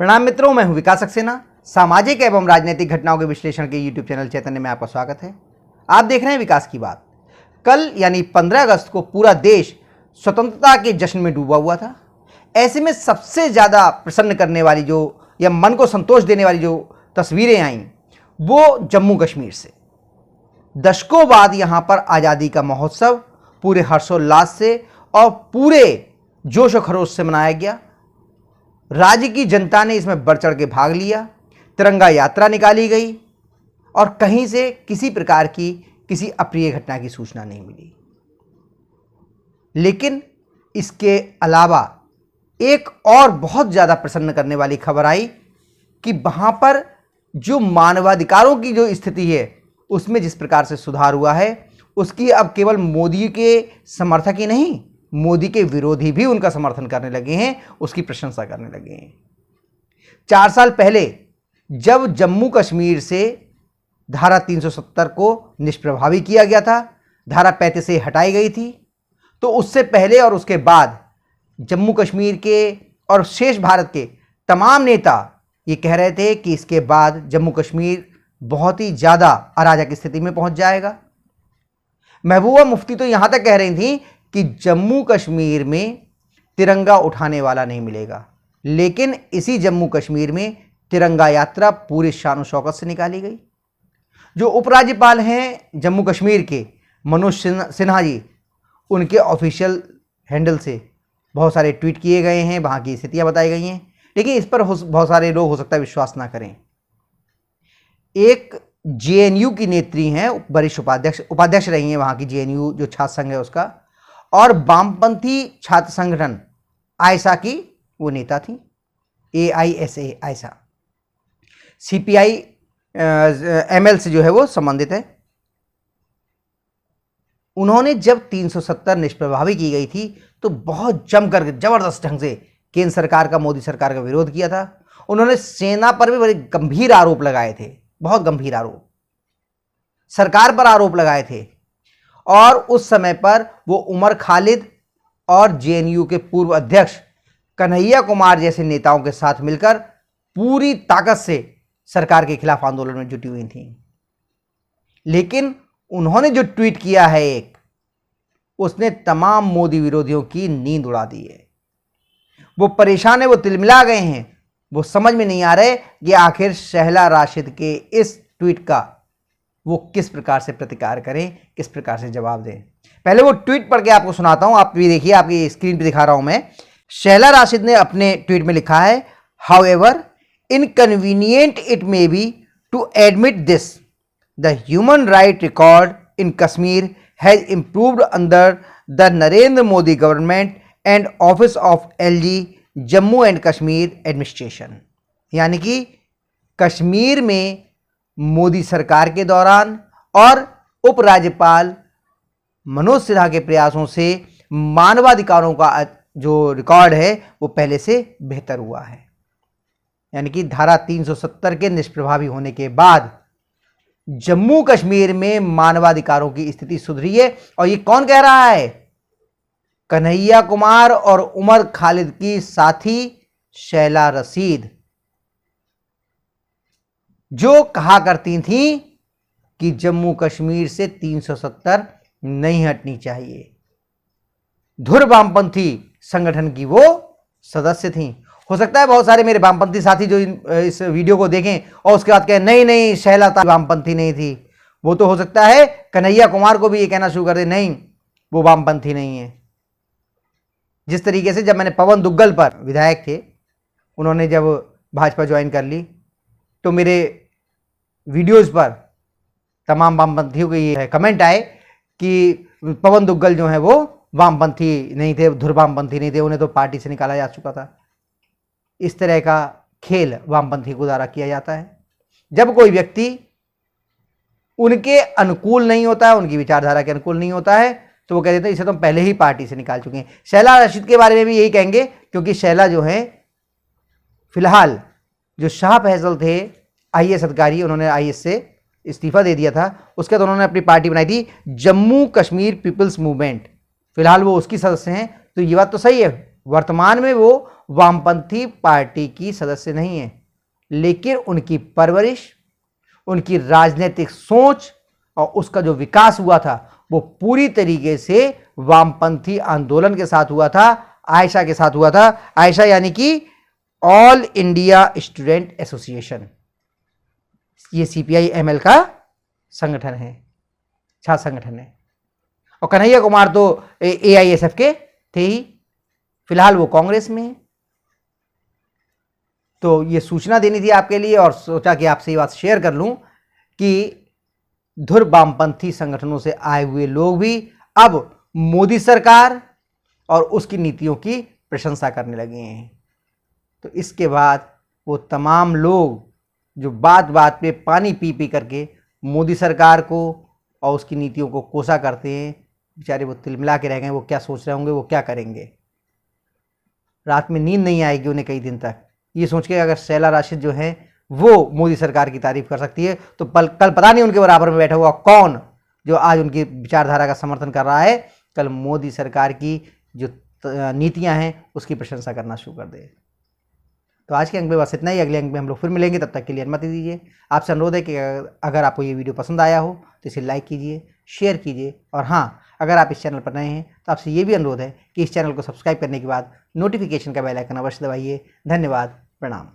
प्रणाम मित्रों, मैं हूं विकास सक्सेना। सामाजिक एवं राजनीतिक घटनाओं के विश्लेषण के यूट्यूब चैनल चैतन्य में आपका स्वागत है। आप देख रहे हैं विकास की बात। कल यानी 15 अगस्त को पूरा देश स्वतंत्रता के जश्न में डूबा हुआ था। ऐसे में सबसे ज़्यादा प्रसन्न करने वाली जो या मन को संतोष देने वाली जो तस्वीरें आईं वो जम्मू कश्मीर से। दशकों बाद यहाँ पर आज़ादी का महोत्सव पूरे हर्षोल्लास से और पूरे जोश और खरोश से मनाया गया। राज्य की जनता ने इसमें बढ़ चढ़ के भाग लिया। तिरंगा यात्रा निकाली गई और कहीं से किसी प्रकार की किसी अप्रिय घटना की सूचना नहीं मिली। लेकिन इसके अलावा एक और बहुत ज़्यादा प्रसन्न करने वाली खबर आई कि वहाँ पर जो मानवाधिकारों की जो स्थिति है उसमें जिस प्रकार से सुधार हुआ है, उसकी अब केवल मोदी के समर्थक ही नहीं, मोदी के विरोधी भी उनका समर्थन करने लगे हैं, उसकी प्रशंसा करने लगे हैं। 4 साल पहले जब जम्मू कश्मीर से धारा 370 को निष्प्रभावी किया गया था, धारा 35 से हटाई गई थी, तो उससे पहले और उसके बाद जम्मू कश्मीर के और शेष भारत के तमाम नेता ये कह रहे थे कि इसके बाद जम्मू कश्मीर बहुत ही ज़्यादा अराजक स्थिति में पहुंच जाएगा। महबूबा मुफ्ती तो यहाँ तक कह रही थी कि जम्मू कश्मीर में तिरंगा उठाने वाला नहीं मिलेगा। लेकिन इसी जम्मू कश्मीर में तिरंगा यात्रा पूरे शान शौकत से निकाली गई। जो उपराज्यपाल हैं जम्मू कश्मीर के, मनोज सिन्हा जी, उनके ऑफिशियल हैंडल से बहुत सारे ट्वीट किए गए हैं, वहाँ की स्थितियाँ बताई गई हैं। लेकिन इस पर बहुत सारे लोग हो सकता है विश्वास ना करें। एक जेएनयू की नेत्री हैं, वरिष्ठ उपाध्यक्ष रही हैं वहाँ की जेएनयू जो छात्र संघ है उसका, और वामपंथी छात्र संगठन आयसा की वो नेता थी, AISA आयसा, CPI ML से जो है वो संबंधित है। उन्होंने जब 370 निष्प्रभावी की गई थी तो बहुत जमकर जबरदस्त ढंग से केंद्र सरकार का, मोदी सरकार का विरोध किया था। उन्होंने सेना पर भी बड़े गंभीर आरोप लगाए थे, बहुत गंभीर आरोप, सरकार पर आरोप लगाए थे। और उस समय पर वो उमर खालिद और जेएनयू के पूर्व अध्यक्ष कन्हैया कुमार जैसे नेताओं के साथ मिलकर पूरी ताकत से सरकार के खिलाफ आंदोलन में जुटी हुई थी। लेकिन उन्होंने जो ट्वीट किया है एक, उसने तमाम मोदी विरोधियों की नींद उड़ा दी है। वो परेशान है, वो तिलमिला गए हैं, वो समझ में नहीं आ रहे कि आखिर शहला राशिद के इस ट्वीट का वो किस प्रकार से प्रतिकार करें, किस प्रकार से जवाब दें। पहले वो ट्वीट पढ़ के आपको सुनाता हूं, आप भी देखिए, आपकी स्क्रीन पे दिखा रहा हूं मैं। शहला राशिद ने अपने ट्वीट में लिखा है, however inconvenient it may be to admit this, the human right record in Kashmir has improved under the Narendra Modi government and office of LG Jammu and Kashmir administration. यानी कि कश्मीर में मोदी सरकार के दौरान और उपराज्यपाल मनोज सिन्हा के प्रयासों से मानवाधिकारों का जो रिकॉर्ड है वो पहले से बेहतर हुआ है। यानी कि धारा 370 के निष्प्रभावी होने के बाद जम्मू कश्मीर में मानवाधिकारों की स्थिति सुधरी है। और ये कौन कह रहा है? कन्हैया कुमार और उमर खालिद की साथी शैला रशीद, जो कहा करती थी कि जम्मू कश्मीर से 370 नहीं हटनी चाहिए। धुर वामपंथी संगठन की वो सदस्य थी। हो सकता है बहुत सारे मेरे वामपंथी साथी जो इस वीडियो को देखें और उसके बाद कहें नहीं नहीं शैला वामपंथी नहीं थी। वो तो हो सकता है कन्हैया कुमार को भी ये कहना शुरू कर दे, नहीं वो वामपंथी नहीं है। जिस तरीके से जब मैंने पवन दुग्गल पर, विधायक थे, उन्होंने जब भाजपा ज्वाइन कर ली तो मेरे वीडियोज़ पर तमाम वामपंथियों के ये कमेंट आए कि पवन दुग्गल जो है वो वामपंथी नहीं थे, धुर वामपंथी नहीं थे, उन्हें तो पार्टी से निकाला जा चुका था। इस तरह का खेल वामपंथी को द्वारा किया जाता है। जब कोई व्यक्ति उनके अनुकूल नहीं होता है, उनकी विचारधारा के अनुकूल नहीं होता है, तो वो कह देते हैं इसे तो हम पहले ही पार्टी से निकाल चुके हैं। शैला रशीद के बारे में भी यही कहेंगे, क्योंकि शैला जो है फिलहाल जो शाह फैसल थे IAS अधिकारी, उन्होंने IAS से इस्तीफा दे दिया था। उसके बाद उन्होंने अपनी पार्टी बनाई थी जम्मू कश्मीर पीपल्स मूवमेंट, फिलहाल वो उसकी सदस्य हैं। तो ये बात तो सही है, वर्तमान में वो वामपंथी पार्टी की सदस्य नहीं है, लेकिन उनकी परवरिश, उनकी राजनीतिक सोच और उसका जो विकास हुआ था वो पूरी तरीके से वामपंथी आंदोलन के साथ हुआ था, आयशा के साथ हुआ था। आयशा यानी कि ऑल इंडिया स्टूडेंट एसोसिएशन, ये CPI-ML का संगठन है, छात्र संगठन है। और कन्हैया कुमार तो AISF के थे ही, फिलहाल वो कांग्रेस में है। तो ये सूचना देनी थी आपके लिए और सोचा कि आपसे ये बात शेयर कर लूं कि धुर वामपंथी संगठनों से आए हुए लोग भी अब मोदी सरकार और उसकी नीतियों की प्रशंसा करने लगे हैं। तो इसके बाद वो तमाम लोग जो बात बात पे पानी पी पी करके मोदी सरकार को और उसकी नीतियों को कोसा करते हैं, बेचारे वो तिलमिला के रह गए। वो क्या सोच रहे होंगे, वो क्या करेंगे। रात में नींद नहीं आएगी उन्हें कई दिन तक, ये सोच के अगर शैला राशिद जो है वो मोदी सरकार की तारीफ कर सकती है तो कल पता नहीं उनके बराबर में बैठा हुआ कौन जो आज उनकी विचारधारा का समर्थन कर रहा है, कल मोदी सरकार की जो नीतियां हैं उसकी प्रशंसा करना शुरू कर दे। तो आज के अंक में बस इतना ही। अगले अंक में हम लोग फिर मिलेंगे, तब तक के लिए अनुमति दीजिए। आपसे अनुरोध है कि अगर आपको ये वीडियो पसंद आया हो तो इसे लाइक कीजिए, शेयर कीजिए, और हाँ, अगर आप इस चैनल पर नए हैं तो आपसे ये भी अनुरोध है कि इस चैनल को सब्सक्राइब करने के बाद नोटिफिकेशन का बेल आइकन अवश्य दबाइए। धन्यवाद, प्रणाम।